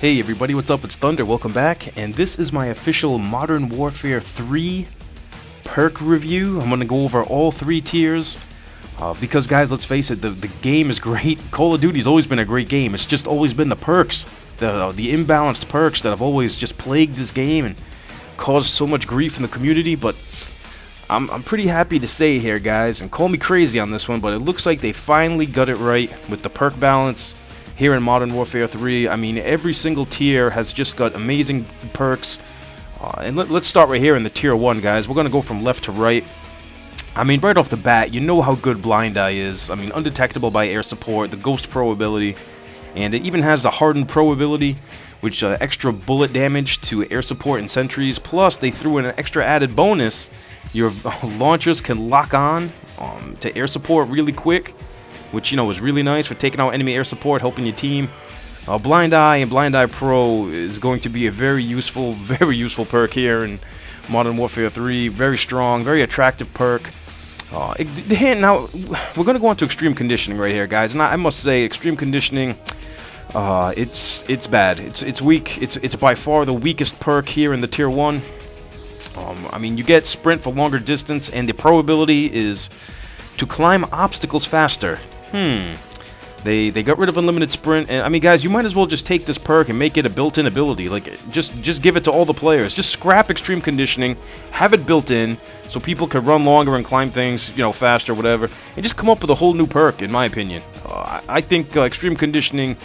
Hey everybody, what's up? It's Thunder, welcome back, and this is my official Modern Warfare 3 perk review. I'm going to go over all three tiers, because guys, let's face it, the game is great. Call of Duty's always been a great game. It's just always been the perks, the imbalanced perks that have always just plagued this game and caused so much grief in the community, but I'm pretty happy to say here, guys, and call me crazy on this one, but it looks like they finally got it right with the perk balance here in Modern Warfare 3. I mean, every single tier has just got amazing perks. And let's start right here in the tier 1, guys. We're going to go from left to right. I mean, right off the bat, you know how good Blind Eye is. I mean, undetectable by air support, the Ghost Pro ability, and it even has the Hardened Pro ability, which extra bullet damage to air support and sentries. Plus, they threw in an extra added bonus. Your launchers can lock on to air support really quick, which, you know, is really nice for taking out enemy air support, helping your team. Blind Eye and Blind Eye Pro is going to be a very useful perk here in Modern Warfare 3. Very strong, very attractive perk. Now, we're going to go on to Extreme Conditioning right here, guys. And I must say, Extreme Conditioning, it's bad. It's weak. It's by far the weakest perk here in the Tier 1. I mean, you get Sprint for longer distance, and the Pro ability is to climb obstacles faster. They got rid of unlimited sprint, and I mean, guys, you might as well just take this perk and make it a built-in ability. Like, just give it to all the players. Just scrap Extreme Conditioning, have it built in, so people can run longer and climb things, you know, faster, whatever, and just come up with a whole new perk, in my opinion. I think Extreme Conditioning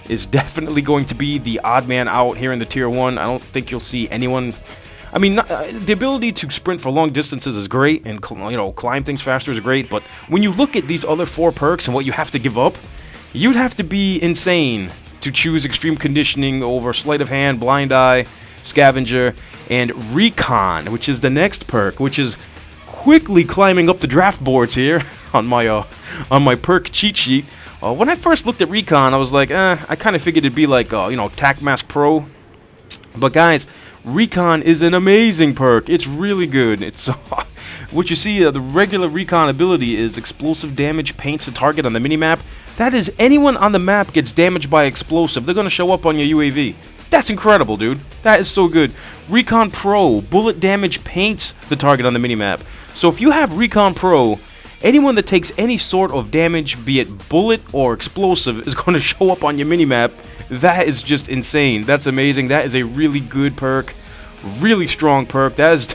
is definitely going to be the odd man out here in the Tier 1. I don't think you'll see anyone. I mean, the ability to sprint for long distances is great, and, you know, climb things faster is great, but when you look at these other 4 perks and what you have to give up, you'd have to be insane to choose Extreme Conditioning over Sleight of Hand, Blind Eye, Scavenger, and Recon, which is the next perk, which is quickly climbing up the draft boards here on my perk cheat sheet. When I first looked at Recon, I was like, I kind of figured it'd be like, you know, Tac Mask Pro, but guys, Recon is an amazing perk. It's really good. It's what you see. The regular Recon ability is explosive damage paints the target on the minimap. That is, anyone on the map gets damaged by explosive, they're gonna show up on your UAV. That's incredible, dude. That is so good. Recon Pro, bullet damage paints the target on the minimap. So if you have Recon Pro, anyone that takes any sort of damage, be it bullet or explosive, is going to show up on your minimap. That is just insane. That's amazing. That is a really good perk. Really strong perk. That is...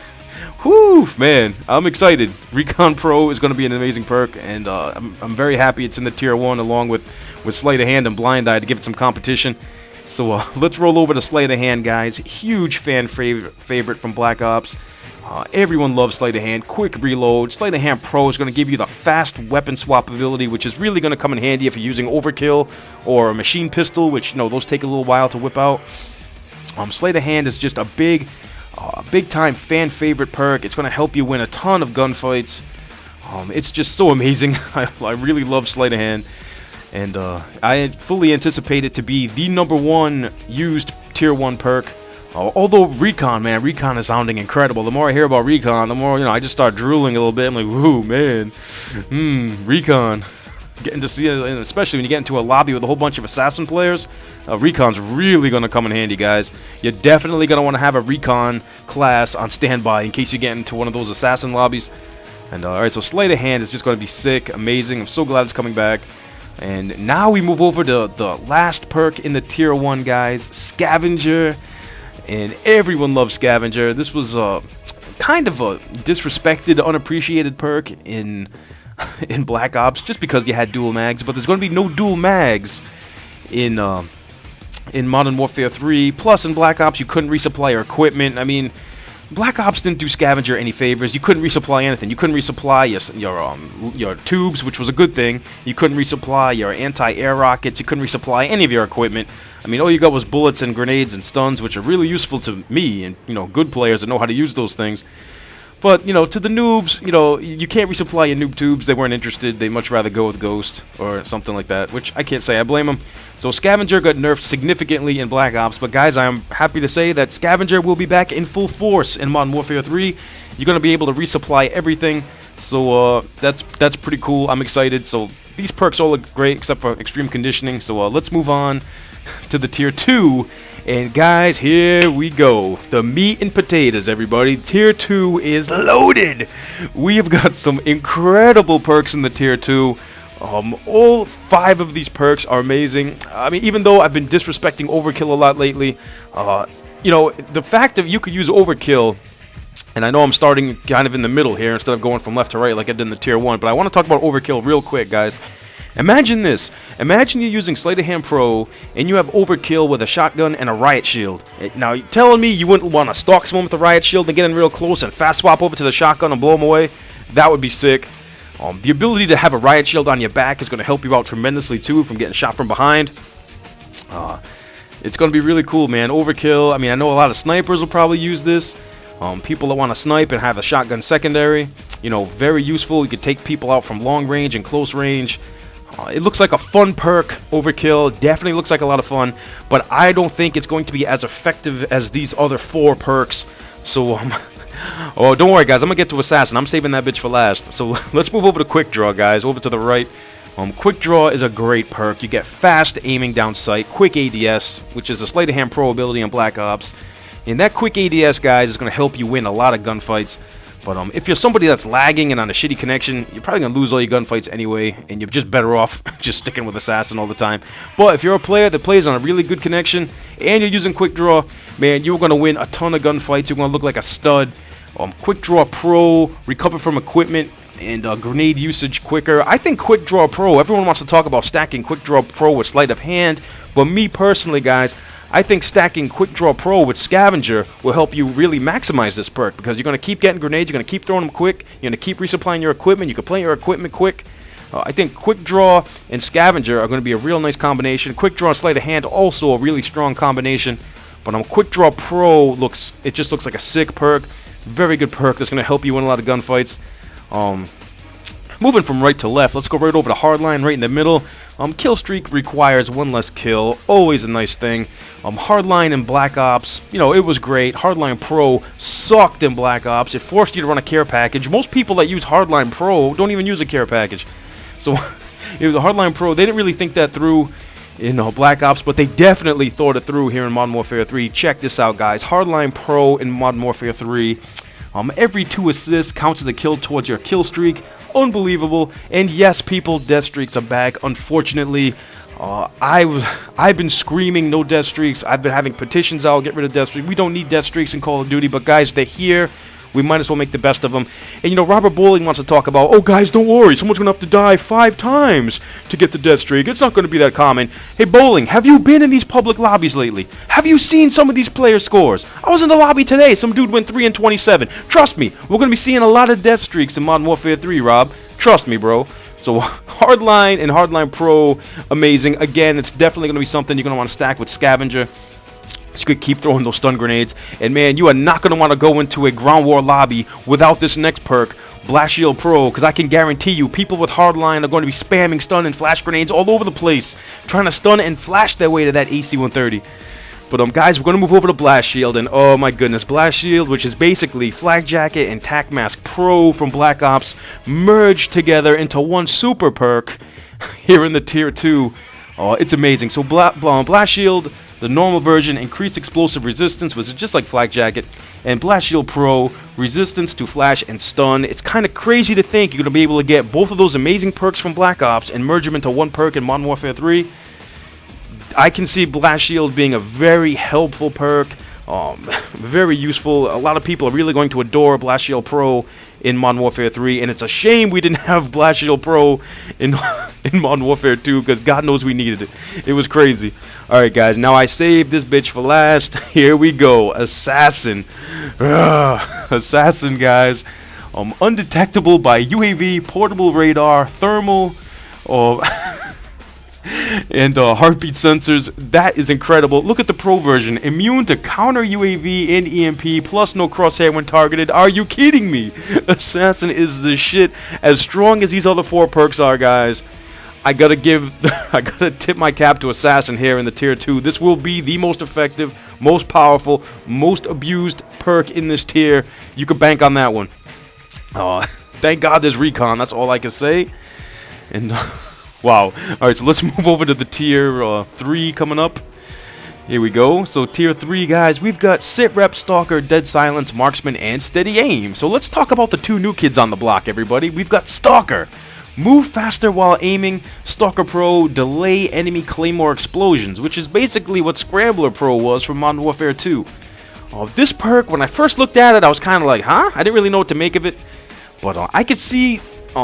Whew, man. I'm excited. Recon Pro is going to be an amazing perk, and I'm very happy it's in the Tier 1 along with Sleight of Hand and Blind Eye to give it some competition. So let's roll over to Sleight of Hand, guys. Huge fan favorite from Black Ops. Everyone loves Sleight of Hand. Quick reload. Sleight of Hand Pro is going to give you the fast weapon swap ability, which is really going to come in handy if you're using Overkill or a machine pistol, which, you know, those take a little while to whip out. Sleight of Hand is just a big time fan favorite perk. It's going to help you win a ton of gunfights. It's just so amazing. I really love Sleight of Hand, and I fully anticipate it to be the #1 used Tier 1 perk. Although Recon, man, Recon is sounding incredible. The more I hear about Recon, the more, you know, I just start drooling a little bit. I'm like, whoo, man, Recon. Getting to see it, and especially when you get into a lobby with a whole bunch of assassin players, Recon's really going to come in handy, guys. You're definitely going to want to have a Recon class on standby in case you get into one of those assassin lobbies. And alright, so Sleight of Hand is just going to be sick, amazing. I'm so glad it's coming back. And now we move over to the last perk in the Tier 1, guys, Scavenger. And everyone loves Scavenger. This was kind of a disrespected, unappreciated perk in Black Ops, just because you had dual mags. But there's going to be no dual mags in Modern Warfare 3. Plus, in Black Ops, you couldn't resupply your equipment. I mean, Black Ops didn't do Scavenger any favors. You couldn't resupply anything. You couldn't resupply your tubes, which was a good thing. You couldn't resupply your anti-air rockets. You couldn't resupply any of your equipment. I mean, all you got was bullets and grenades and stuns, which are really useful to me and, you know, good players that know how to use those things. But, you know, to the noobs, you know, you can't resupply your noob tubes. They weren't interested. They'd much rather go with Ghost or something like that, which I can't say I blame them. So Scavenger got nerfed significantly in Black Ops, but guys, I'm happy to say that Scavenger will be back in full force in Modern Warfare 3. You're going to be able to resupply everything, so that's pretty cool. I'm excited. So these perks all look great except for extreme conditioning. So let's move on to the tier 2. And guys, here we go. The meat and potatoes, everybody. Tier 2 is loaded. We have got some incredible perks in the tier 2. All 5 of these perks are amazing. I mean, even though I've been disrespecting Overkill a lot lately, you know, the fact that you could use Overkill, and I know I'm starting kind of in the middle here instead of going from left to right like I did in the tier 1, but I want to talk about Overkill real quick, guys. Imagine this. Imagine you're using Sleight of Hand Pro and you have Overkill with a shotgun and a riot shield. Now, you're telling me you wouldn't want to stalk someone with a riot shield and get in real close and fast swap over to the shotgun and blow them away? That would be sick. The ability to have a riot shield on your back is going to help you out tremendously too from getting shot from behind. It's going to be really cool, man. Overkill, I mean, I know a lot of snipers will probably use this. People that want to snipe and have a shotgun secondary, you know, very useful. You could take people out from long range and close range. It looks like a fun perk, Overkill. Definitely looks like a lot of fun, but I don't think it's going to be as effective as these other 4 perks. So, oh, don't worry, guys. I'm going to get to Assassin. I'm saving that bitch for last. So, let's move over to Quick Draw, guys. Over to the right. Quick Draw is a great perk. You get fast aiming down sight, quick ADS, which is a Sleight of Hand Pro ability in Black Ops. And that quick ADS, guys, is going to help you win a lot of gunfights. But if you're somebody that's lagging and on a shitty connection, you're probably going to lose all your gunfights anyway, and you're just better off just sticking with Assassin all the time. But if you're a player that plays on a really good connection, and you're using Quick Draw, man, you're going to win a ton of gunfights. You're going to look like a stud. Quick Draw Pro, recover from equipment, and grenade usage quicker. I think Quick Draw Pro, everyone wants to talk about stacking Quick Draw Pro with Sleight of Hand, but me personally, guys, I think stacking Quick Draw Pro with Scavenger will help you really maximize this perk, because you're going to keep getting grenades, you're going to keep throwing them quick, you're going to keep resupplying your equipment, you can play your equipment quick. I think Quick Draw and Scavenger are going to be a real nice combination. Quick Draw and Sleight of Hand also a really strong combination, but Quick Draw Pro just looks like a sick perk, very good perk that's going to help you win a lot of gunfights. Moving from right to left, let's go right over to Hardline, right in the middle. Kill streak requires 1 less kill, always a nice thing. Hardline in Black Ops, you know, it was great. Hardline Pro sucked in Black Ops. It forced you to run a care package. Most people that use Hardline Pro don't even use a care package. So, it was a Hardline Pro. They didn't really think that through in Black Ops, but they definitely thought it through here in Modern Warfare 3. Check this out, guys. Hardline Pro in Modern Warfare 3. Every 2 assists counts as a kill towards your kill streak. Unbelievable. And yes, people, death streaks are back. Unfortunately, I've been screaming no death streaks. I've been having petitions out, get rid of death streaks. We don't need death streaks in Call of Duty, but guys, they're here. We might as well make the best of them. And you know, Robert Bowling wants to talk about, oh guys, don't worry, someone's going to have to die 5 times to get the death streak. It's not going to be that common. Hey Bowling, have you been in these public lobbies lately? Have you seen some of these players' scores? I was in the lobby today. Some dude went 3 and 27. Trust me, we're going to be seeing a lot of death streaks in Modern Warfare 3, Rob. Trust me, bro. So Hardline and Hardline Pro, amazing. Again, it's definitely going to be something you're going to want to stack with Scavenger. So you could keep throwing those stun grenades. And man, you are not going to want to go into a ground war lobby without this next perk, Blast Shield Pro, because I can guarantee you people with Hardline are going to be spamming stun and flash grenades all over the place, trying to stun and flash their way to that AC-130. But guys, we're going to move over to Blast Shield, and oh my goodness, Blast Shield, which is basically Flak Jacket and Tac Mask Pro from Black Ops, merged together into one super perk here in the Tier 2. It's amazing. So Blast Shield, the normal version, increased explosive resistance, which is just like Flak Jacket, and Blast Shield Pro, resistance to flash and stun. It's kind of crazy to think you're going to be able to get both of those amazing perks from Black Ops and merge them into one perk in Modern Warfare 3. I can see Blast Shield being a very helpful perk, very useful. A lot of people are really going to adore Blast Shield Pro in Modern Warfare 3, and it's a shame we didn't have Blast Shield Pro in Modern Warfare 2, because God knows we needed it. It was crazy. Alright guys, now I saved this bitch for last. Here we go. Assassin. Assassin, guys. Undetectable by UAV, portable radar, thermal, and heartbeat sensors. That is incredible. Look at the pro version. Immune to counter UAV and EMP, plus no crosshair when targeted. Are you kidding me? Assassin is the shit. As strong as these other 4 perks are, guys, I gotta tip my cap to Assassin here in the Tier 2. This will be the most effective, most powerful, most abused perk in this tier. You can bank on that one. Thank God there's Recon. That's all I can say. And Wow. Alright, so let's move over to the tier 3 coming up. Here we go. So tier 3, guys, we've got Sitrep, Stalker, Dead Silence, Marksman, and Steady Aim. So let's talk about the 2 new kids on the block, everybody. We've got Stalker. Move faster while aiming. Stalker Pro, delay enemy claymore explosions, which is basically what Scrambler Pro was from Modern Warfare 2. This perk, when I first looked at it, I was kind of like, huh? I didn't really know what to make of it. But I could see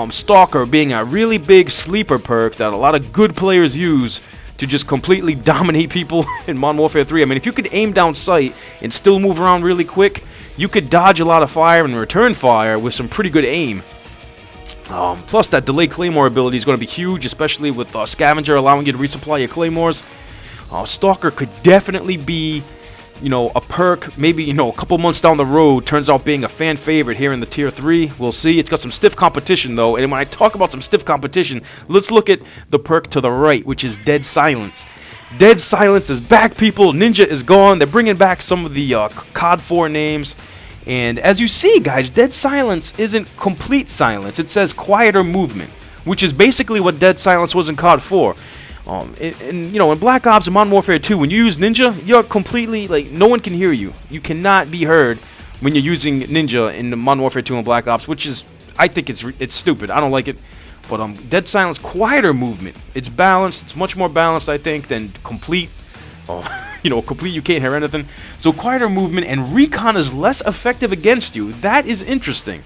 Stalker being a really big sleeper perk that a lot of good players use to just completely dominate people in Modern Warfare 3. I mean, if you could aim down sight and still move around really quick, you could dodge a lot of fire and return fire with some pretty good aim. Plus, that delay claymore ability is going to be huge, especially with Scavenger allowing you to resupply your claymores. Stalker could definitely be, you know, a perk, maybe, you know, a couple months down the road, turns out being a fan favorite here in the tier 3. We'll see. It's got some stiff competition, though, and when I talk about some stiff competition, let's look at the perk to the right, which is Dead Silence. Dead Silence is back, people. Ninja is gone. They're bringing back some of the COD 4 names, and as you see, guys, Dead Silence isn't complete silence. It says quieter movement, which is basically what Dead Silence was in COD 4. And you know, in Black Ops and Modern Warfare 2, when you use Ninja, you're completely, like, no one can hear you. You cannot be heard when you're using Ninja in the Modern Warfare 2 and Black Ops, which is, I think it's stupid. I don't like it. But Dead Silence, quieter movement. It's balanced. It's much more balanced, I think, than complete. You know, complete, you can't hear anything. So quieter movement, and Recon is less effective against you. That is interesting.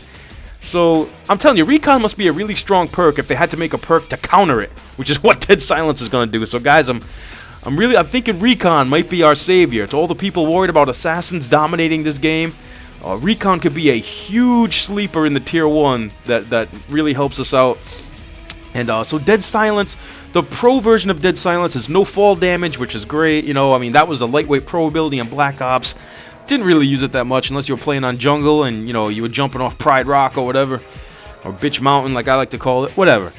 So, I'm telling you, Recon must be a really strong perk if they had to make a perk to counter it, which is what Dead Silence is going to do. So, guys, I'm thinking Recon might be our savior. To all the people worried about assassins dominating this game, Recon could be a huge sleeper in the tier 1 that really helps us out. And so Dead Silence, the pro version of Dead Silence is no fall damage, which is great. You know, I mean, that was the lightweight pro ability in Black Ops. Didn't really use it that much unless you were playing on jungle and, you know, you were jumping off Pride Rock or whatever, or Bitch Mountain like I like to call it, whatever.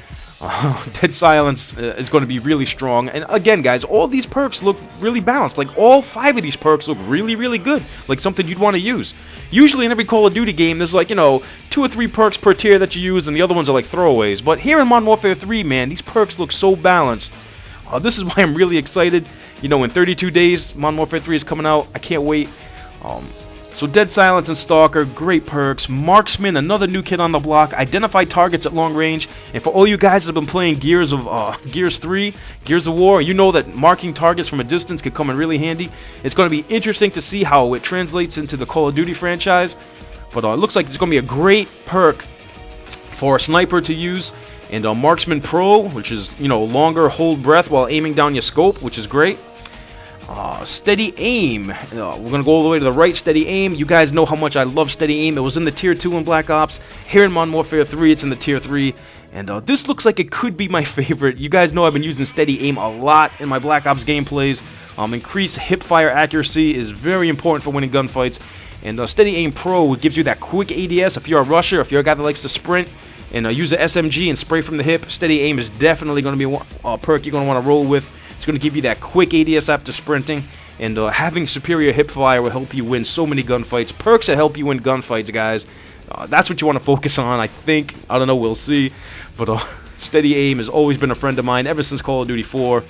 Dead Silence is going to be really strong. And again, guys, all these perks look really balanced. Like, all 5 of these perks look really, really good. Like something you'd want to use. Usually in every Call of Duty game, there's like, you know, 2 or 3 perks per tier that you use, and the other ones are like throwaways. But here in Modern Warfare 3, man, these perks look so balanced. This is why I'm really excited. You know, in 32 days, Modern Warfare 3 is coming out. I can't wait. So Dead Silence and Stalker, great perks. Marksman, another new kid on the block. Identify targets at long range. And for all you guys that have been playing Gears 3, Gears of War, you know that marking targets from a distance could come in really handy. It's going to be interesting to see how it translates into the Call of Duty franchise. But it looks like it's going to be a great perk for a sniper to use. And Marksman Pro, which is, you know, longer hold breath while aiming down your scope, which is great. Steady Aim. We're going to go all the way to the right. Steady Aim. You guys know how much I love Steady Aim. It was in the tier 2 in Black Ops. Here in Modern Warfare 3, it's in the tier 3. And this looks like it could be my favorite. You guys know I've been using Steady Aim a lot in my Black Ops gameplays. Increased hip fire accuracy is very important for winning gunfights. And Steady Aim Pro gives you that quick ADS if you're a rusher, if you're a guy that likes to sprint and use an SMG and spray from the hip. Steady Aim is definitely going to be a perk you're going to want to roll with. It's going to give you that quick ADS after sprinting, and having superior hip fire will help you win so many gunfights. Perks that help you win gunfights, guys. That's what you want to focus on, I think. I don't know, we'll see. But Steady Aim has always been a friend of mine ever since Call of Duty 4.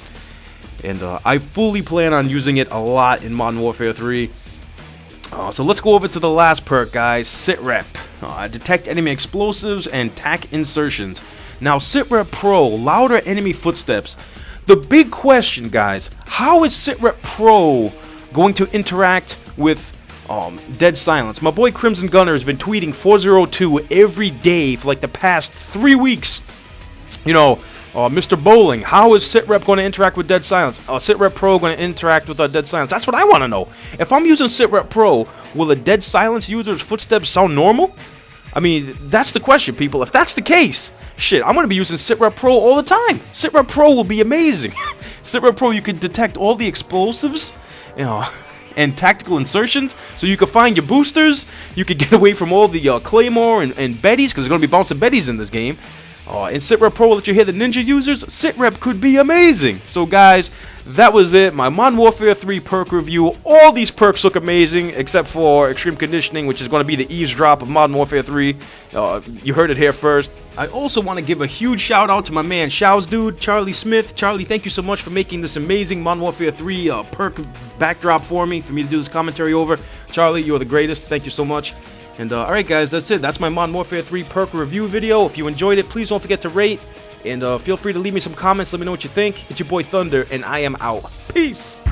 And I fully plan on using it a lot in Modern Warfare 3. So let's go over to the last perk, guys. Sitrep. Detect enemy explosives and tack insertions. Now, Sitrep Pro, louder enemy footsteps. The big question, guys, how is Sitrep Pro going to interact with Dead Silence? My boy Crimson Gunner has been tweeting 402 every day for like the past 3 weeks. You know, Mr. Bowling, how is Sitrep going to interact with Dead Silence? Sitrep Pro going to interact with Dead Silence? That's what I want to know. If I'm using Sitrep Pro, will a Dead Silence user's footsteps sound normal? I mean, that's the question, people. If that's the case, shit, I'm going to be using Sitrep Pro all the time. Sitrep Pro will be amazing. Sitrep Pro, you can detect all the explosives, you know, and tactical insertions, so you can find your boosters. You can get away from all the Claymore and Betties, because there's going to be bouncing Betties in this game. In Sitrep Pro, let you hear the ninja users, Sitrep could be amazing. So guys, that was it. My Modern Warfare 3 perk review. All these perks look amazing, except for Extreme Conditioning, which is going to be the eavesdrop of Modern Warfare 3. You heard it here first. I also want to give a huge shout out to my man Show's dude, Charlie Smith. Charlie, thank you so much for making this amazing Modern Warfare 3 perk backdrop for me to do this commentary over. Charlie, you're the greatest. Thank you so much. And alright guys, that's it. That's my Modern Warfare 3 perk review video. If you enjoyed it, please don't forget to rate. And feel free to leave me some comments. Let me know what you think. It's your boy Thunder, and I am out. Peace!